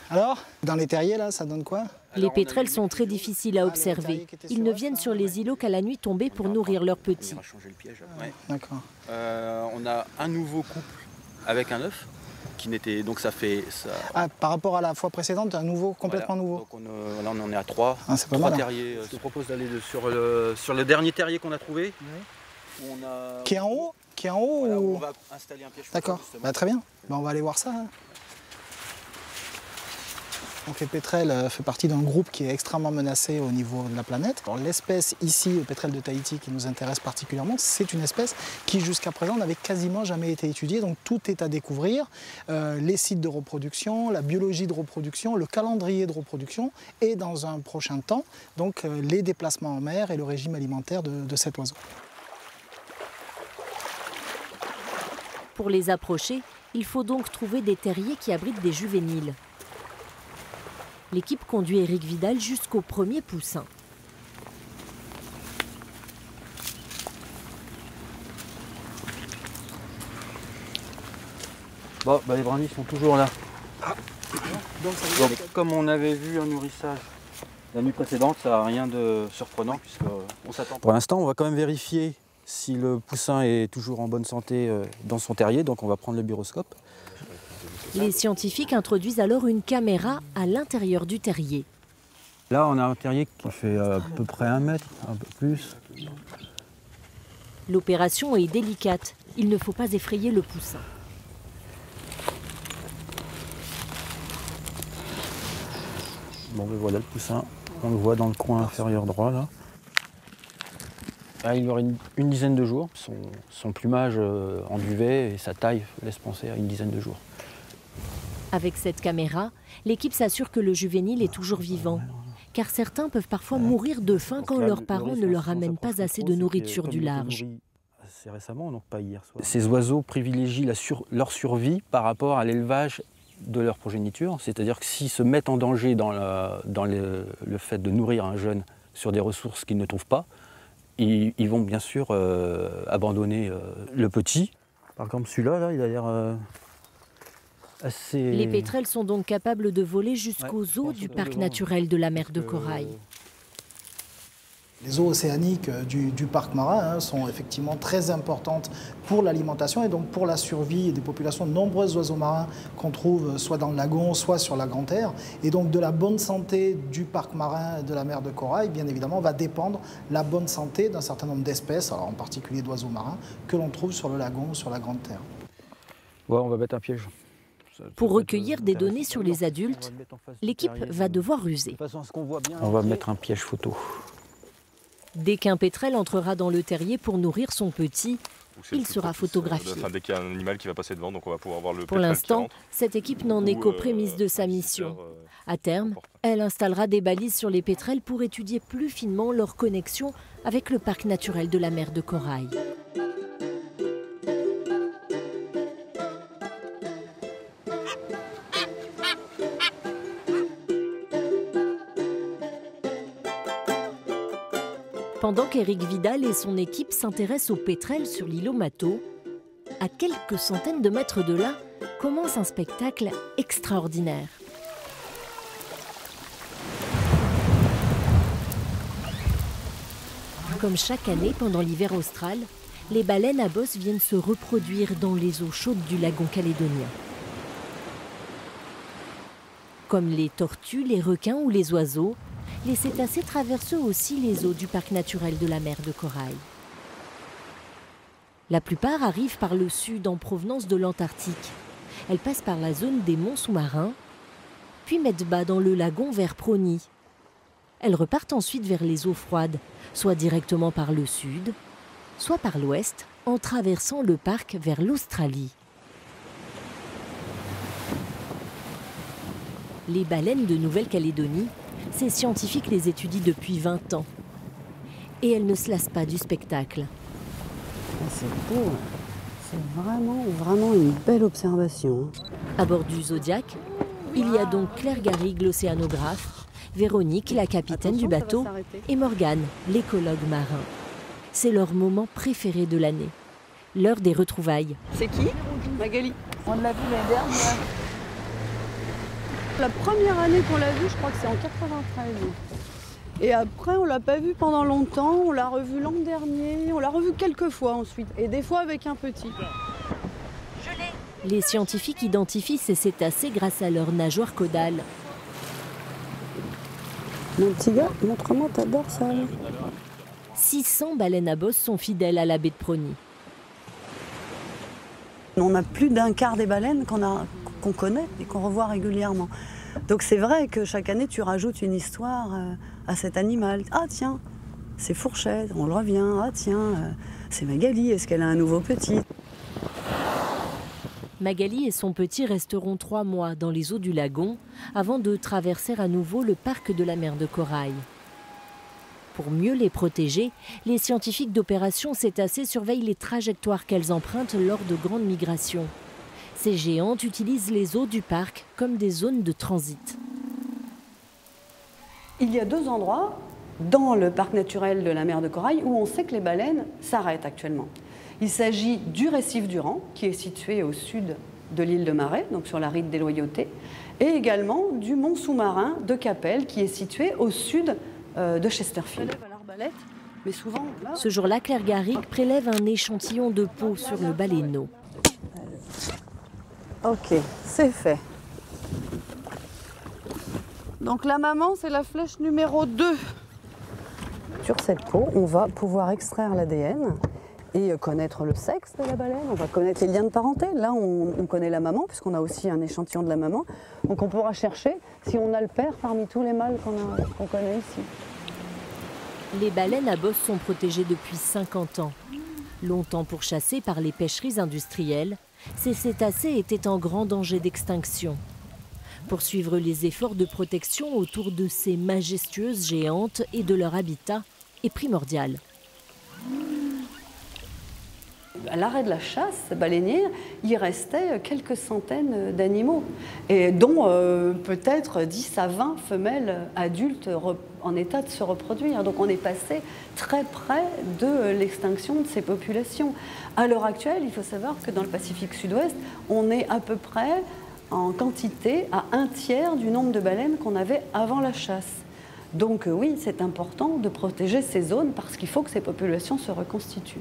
Alors, dans les terriers là, ça donne quoi? Les pétrels sont très difficiles à observer. Ils ne viennent sur les îlots qu'à la nuit tombée pour nourrir leurs petits. D'accord. On a un nouveau couple avec un œuf qui n'était donc ça fait ça. Ah, par rapport à la fois précédente, un nouveau, complètement nouveau. Donc là on en est à 3. Ah, c'est pas mal, terriers. Je te propose d'aller sur le dernier terrier qu'on a trouvé. Où on a... Qui est en haut? Qui est en haut Voilà, ou... on va installer un piège. D'accord. Bah, très bien. Bah, on va aller voir ça. Hein. Donc les pétrels fait partie d'un groupe qui est extrêmement menacé au niveau de la planète. L'espèce ici, le pétrel de Tahiti, qui nous intéresse particulièrement, c'est une espèce qui jusqu'à présent n'avait quasiment jamais été étudiée. Donc tout est à découvrir, les sites de reproduction, la biologie de reproduction, le calendrier de reproduction et dans un prochain temps, donc les déplacements en mer et le régime alimentaire de cet oiseau. Pour les approcher, il faut donc trouver des terriers qui abritent des juvéniles. L'équipe conduit Éric Vidal jusqu'au premier poussin. Bon, les brindilles sont toujours là. Donc, comme on avait vu un nourrissage la nuit précédente, ça n'a rien de surprenant puisqu'on s'attend. Pour l'instant, on va quand même vérifier si le poussin est toujours en bonne santé dans son terrier, donc on va prendre le buroscope. Les scientifiques introduisent alors une caméra à l'intérieur du terrier. Là, on a un terrier qui fait à peu près 1 mètre, un peu plus. L'opération est délicate. Il ne faut pas effrayer le poussin. Bon, ben voilà le poussin. On le voit dans le coin inférieur droit, là. Il aurait une dizaine de jours. Son plumage en duvet et sa taille laisse penser à une dizaine de jours. Avec cette caméra, l'équipe s'assure que le juvénile est toujours vivant. Car certains peuvent parfois mourir de faim quand leurs parents ne leur amènent pas assez de nourriture du large. Assez récemment, donc pas hier soir. Ces oiseaux privilégient leur survie par rapport à l'élevage de leur progéniture. C'est-à-dire que s'ils se mettent en danger dans le fait de nourrir un jeune sur des ressources qu'ils ne trouvent pas, ils vont bien sûr abandonner le petit. Par exemple, celui-là, là, il a l'air assez... Les pétrels sont donc capables de voler jusqu'aux eaux du parc naturel de la mer de Corail. Les eaux océaniques du parc marin sont effectivement très importantes pour l'alimentation et donc pour la survie des populations de nombreux oiseaux marins qu'on trouve soit dans le lagon, soit sur la Grande Terre. Et donc de la bonne santé du parc marin de la mer de Corail, bien évidemment, va dépendre la bonne santé d'un certain nombre d'espèces, en particulier d'oiseaux marins, que l'on trouve sur le lagon ou sur la Grande Terre. Ouais, on va mettre un piège. Pour recueillir des données sur les adultes, l'équipe va devoir ruser. On va mettre un piège photo. Dès qu'un pétrel entrera dans le terrier pour nourrir son petit, il sera photographié. Dès qu'il y a un animal qui va passer devant, donc on va pouvoir voir le Pour pétrel l'instant, qui rentre. cette équipe n'en est qu'aux prémices de sa mission. À terme, elle installera des balises sur les pétrels pour étudier plus finement leur connexion avec le parc naturel de la mer de Corail. Pendant qu'Éric Vidal et son équipe s'intéressent aux pétrels sur l'îlot Mato, à quelques centaines de mètres de là, commence un spectacle extraordinaire. Comme chaque année pendant l'hiver austral, les baleines à bosse viennent se reproduire dans les eaux chaudes du lagon calédonien. Comme les tortues, les requins ou les oiseaux, les cétacés traversent eux aussi les eaux du parc naturel de la mer de Corail. La plupart arrivent par le sud en provenance de l'Antarctique. Elles passent par la zone des monts sous-marins, puis mettent bas dans le lagon vers Prony. Elles repartent ensuite vers les eaux froides, soit directement par le sud, soit par l'ouest, en traversant le parc vers l'Australie. Les baleines de Nouvelle-Calédonie, ces scientifiques les étudient depuis 20 ans. Et elles ne se lassent pas du spectacle. C'est beau, c'est vraiment une belle observation. À bord du Zodiac, il y a donc Claire Garrigue, l'océanographe, Véronique, la capitaine du bateau, et Morgane, l'écologue marin. C'est leur moment préféré de l'année, l'heure des retrouvailles. C'est qui? Magali. On l'a vu l'année dernière. La première année qu'on l'a vu, je crois que c'est en 93. Et après, on l'a pas vu pendant longtemps. On l'a revu l'an dernier. On l'a revu quelques fois ensuite. Et des fois avec un petit. Les scientifiques identifient ces cétacés grâce à leur nageoire caudale. Mon petit gars, montre-moi, t'adores ça. 600 baleines à bosse sont fidèles à la baie de Prony. On a plus d'un quart des baleines qu'on connaît et qu'on revoit régulièrement. Donc c'est vrai que chaque année, tu rajoutes une histoire à cet animal. Ah tiens, c'est Fourchette, on le revient. Ah tiens, c'est Magali, est-ce qu'elle a un nouveau petit? Magali et son petit resteront 3 mois dans les eaux du lagon avant de traverser à nouveau le parc de la mer de Corail. Pour mieux les protéger, les scientifiques d'opération Cétacés surveillent les trajectoires qu'elles empruntent lors de grandes migrations. Ces géantes utilisent les eaux du parc comme des zones de transit. Il y a 2 endroits dans le parc naturel de la mer de Corail où on sait que les baleines s'arrêtent actuellement. Il s'agit du récif du Rang, qui est situé au sud de l'île de Marais, donc sur la ride des Loyautés, et également du mont sous-marin de Capelle, qui est situé au sud de Chesterfield. Mais souvent, là... Ce jour-là, Claire Garrigue prélève un échantillon de peau sur le baleineau. Ok, c'est fait. Donc la maman, c'est la flèche numéro 2. Sur cette peau, on va pouvoir extraire l'ADN et connaître le sexe de la baleine. On va connaître les liens de parenté. Là, on connaît la maman, puisqu'on a aussi un échantillon de la maman. Donc on pourra chercher si on a le père parmi tous les mâles qu'on connaît ici. Les baleines à bosse sont protégées depuis 50 ans. Longtemps pourchassées par les pêcheries industrielles, ces cétacés étaient en grand danger d'extinction. Poursuivre les efforts de protection autour de ces majestueuses géantes et de leur habitat est primordial. À l'arrêt de la chasse baleinière, il restait quelques centaines d'animaux, et dont peut-être 10 à 20 femelles adultes en état de se reproduire. Donc on est passé très près de l'extinction de ces populations. À l'heure actuelle, il faut savoir que dans le Pacifique Sud-Ouest, on est à peu près en quantité à 1/3 du nombre de baleines qu'on avait avant la chasse. Donc oui, c'est important de protéger ces zones parce qu'il faut que ces populations se reconstituent.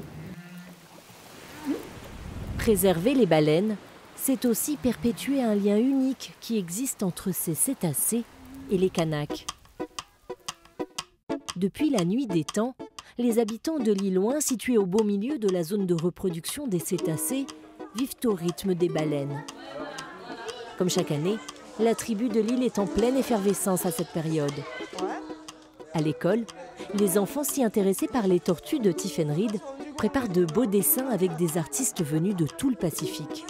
Préserver les baleines, c'est aussi perpétuer un lien unique qui existe entre ces cétacés et les Kanaks. Depuis la nuit des temps, les habitants de l'île Loing, situés au beau milieu de la zone de reproduction des cétacés, vivent au rythme des baleines. Comme chaque année, la tribu de l'île est en pleine effervescence à cette période. À l'école, les enfants s'y intéressés par les tortues de Tiefenried préparent de beaux dessins avec des artistes venus de tout le Pacifique.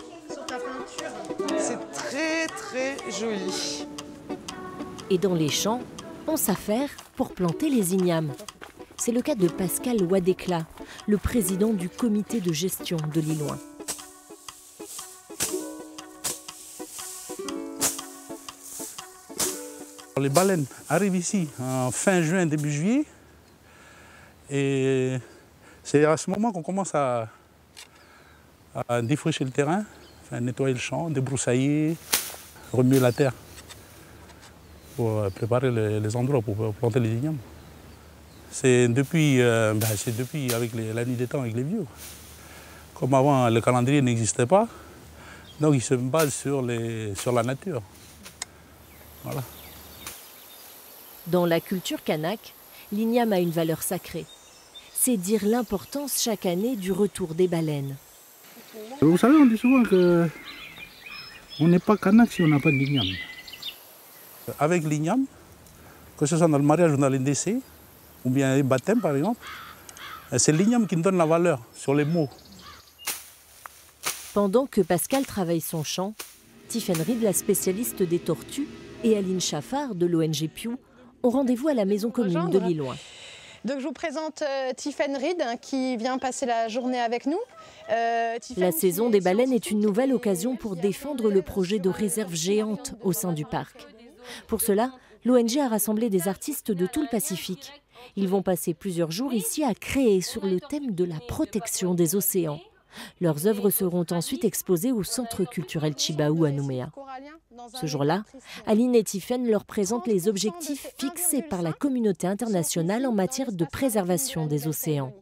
C'est très très joli. Et dans les champs, on s'affaire pour planter les ignames. C'est le cas de Pascal Wadekla, le président du comité de gestion de l'île Loing. Les baleines arrivent ici en fin juin, début juillet. Et c'est à ce moment qu'on commence à défricher le terrain, enfin, nettoyer le champ, débroussailler, remuer la terre pour préparer les endroits pour planter les ignames. C'est depuis avec la nuit des temps avec les vieux. Comme avant, le calendrier n'existait pas, donc ils se basent sur la nature. Voilà. Dans la culture kanak, l'igname a une valeur sacrée. C'est dire l'importance chaque année du retour des baleines. Vous savez, on dit souvent qu'on n'est pas kanak si on n'a pas d'igname. Avec l'igname, que ce soit dans le mariage ou dans les décès, ou bien les baptêmes par exemple, c'est l'igname qui nous donne la valeur sur les mots. Pendant que Pascal travaille son champ, Tiefenried, la spécialiste des tortues, et Aline Chaffard de l'ONG Pew ont rendez-vous à la maison commune de l'île Loing. Donc je vous présente Tiefenried qui vient passer la journée avec nous. La saison des baleines est une nouvelle occasion pour défendre le projet de réserve géante au sein du parc. Pour cela, l'ONG a rassemblé des artistes de tout le Pacifique. Ils vont passer plusieurs jours ici à créer sur le thème de la protection des océans. Leurs œuvres seront ensuite exposées au Centre culturel Chibaou à Nouméa. Ce jour-là, Aline et Tiffen leur présentent les objectifs fixés par la communauté internationale en matière de préservation des océans.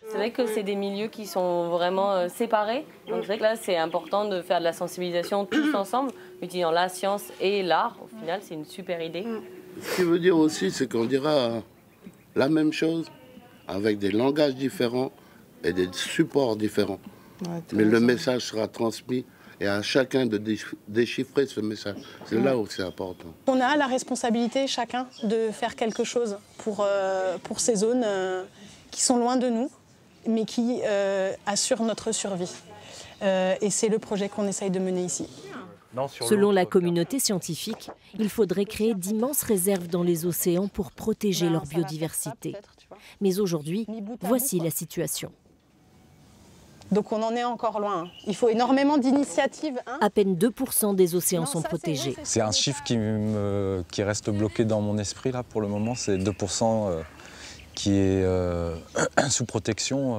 C'est vrai que c'est des milieux qui sont vraiment séparés. Donc c'est vrai que là, c'est important de faire de la sensibilisation tous ensemble, utilisant la science et l'art. Au final, c'est une super idée. Ce qui veut dire aussi, c'est qu'on dira la même chose avec des langages différents et des supports différents. Ouais, mais le message sera transmis et à chacun de déchiffrer ce message. C'est là où c'est important. On a la responsabilité, chacun, de faire quelque chose pour ces zones qui sont loin de nous, mais qui assurent notre survie. Et c'est le projet qu'on essaye de mener ici. Selon la communauté scientifique, il faudrait créer d'immenses réserves dans les océans pour protéger leur biodiversité. Mais aujourd'hui, voici la situation. Donc on en est encore loin. Il faut énormément d'initiatives. À peine 2% des océans sont protégés. C'est un chiffre qui reste bloqué dans mon esprit là pour le moment. C'est 2% qui est sous protection.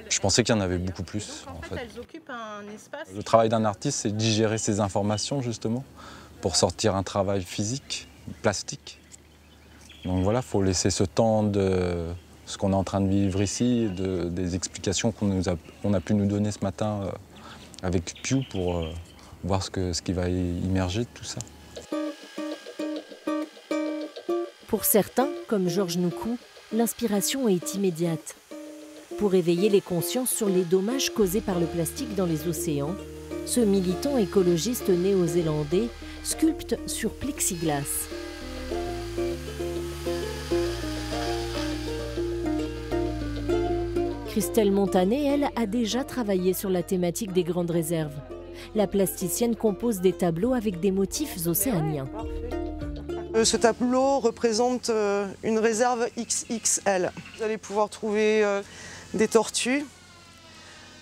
Je pensais qu'il y en avait beaucoup plus. En fait. Elles occupent un espace. Le travail d'un artiste, c'est de digérer ces informations justement pour sortir un travail physique, plastique. Donc voilà, il faut laisser ce temps de ce qu'on est en train de vivre ici, des explications qu'on a pu nous donner ce matin avec Pew pour voir ce qui va émerger de tout ça. Pour certains, comme Georges Noukou, l'inspiration est immédiate. Pour éveiller les consciences sur les dommages causés par le plastique dans les océans, ce militant écologiste néo-zélandais sculpte sur plexiglas. Christelle Montané, elle, a déjà travaillé sur la thématique des grandes réserves. La plasticienne compose des tableaux avec des motifs océaniens. Ce tableau représente une réserve XXL. Vous allez pouvoir trouver des tortues.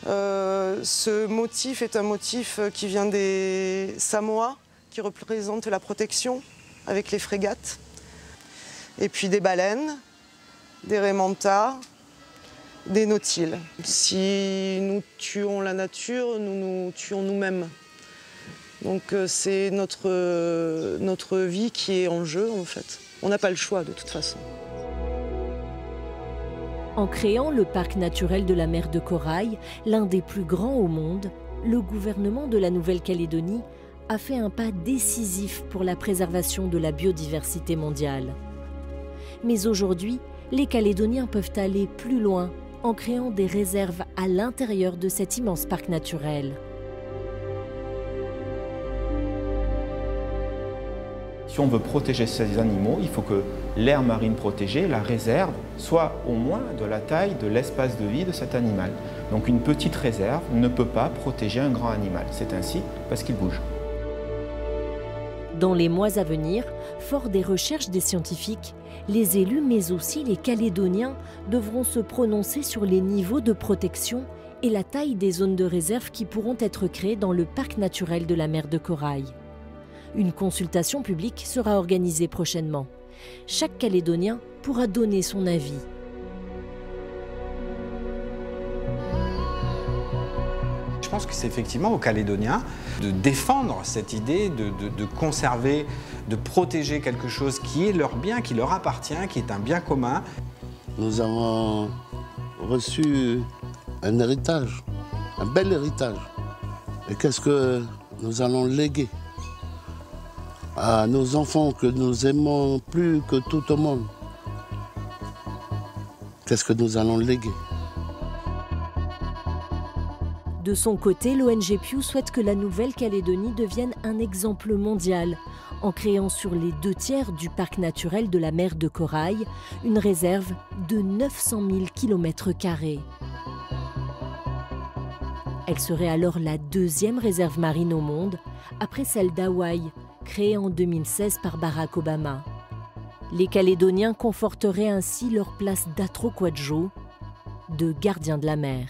Ce motif est un motif qui vient des Samoa, qui représente la protection avec les frégates. Et puis des baleines, des raimentas, des nautiles. Si nous tuons la nature, nous nous tuons nous-mêmes. Donc c'est notre vie qui est en jeu en fait. On n'a pas le choix de toute façon. En créant le parc naturel de la mer de Corail, l'un des plus grands au monde, le gouvernement de la Nouvelle-Calédonie a fait un pas décisif pour la préservation de la biodiversité mondiale. Mais aujourd'hui, les Calédoniens peuvent aller plus loin en créant des réserves à l'intérieur de cet immense parc naturel. Si on veut protéger ces animaux, il faut que l'aire marine protégée, la réserve, soit au moins de la taille de l'espace de vie de cet animal. Donc une petite réserve ne peut pas protéger un grand animal. C'est ainsi parce qu'il bouge. Dans les mois à venir, fort des recherches des scientifiques, les élus mais aussi les Calédoniens devront se prononcer sur les niveaux de protection et la taille des zones de réserve qui pourront être créées dans le parc naturel de la mer de Corail. Une consultation publique sera organisée prochainement. Chaque Calédonien pourra donner son avis. Je pense que c'est effectivement aux Calédoniens de défendre cette idée de conserver, de protéger quelque chose qui est leur bien, qui leur appartient, qui est un bien commun. Nous avons reçu un héritage, un bel héritage. Et qu'est-ce que nous allons léguer à nos enfants que nous aimons plus que tout au monde? Qu'est-ce que nous allons léguer? De son côté, l'ONG Pew souhaite que la Nouvelle-Calédonie devienne un exemple mondial, en créant sur les 2/3 du parc naturel de la mer de Corail une réserve de 900 000 km². Elle serait alors la 2e réserve marine au monde, après celle d'Hawaï, créée en 2016 par Barack Obama. Les Calédoniens conforteraient ainsi leur place d'Atroquadjo, de gardiens de la mer.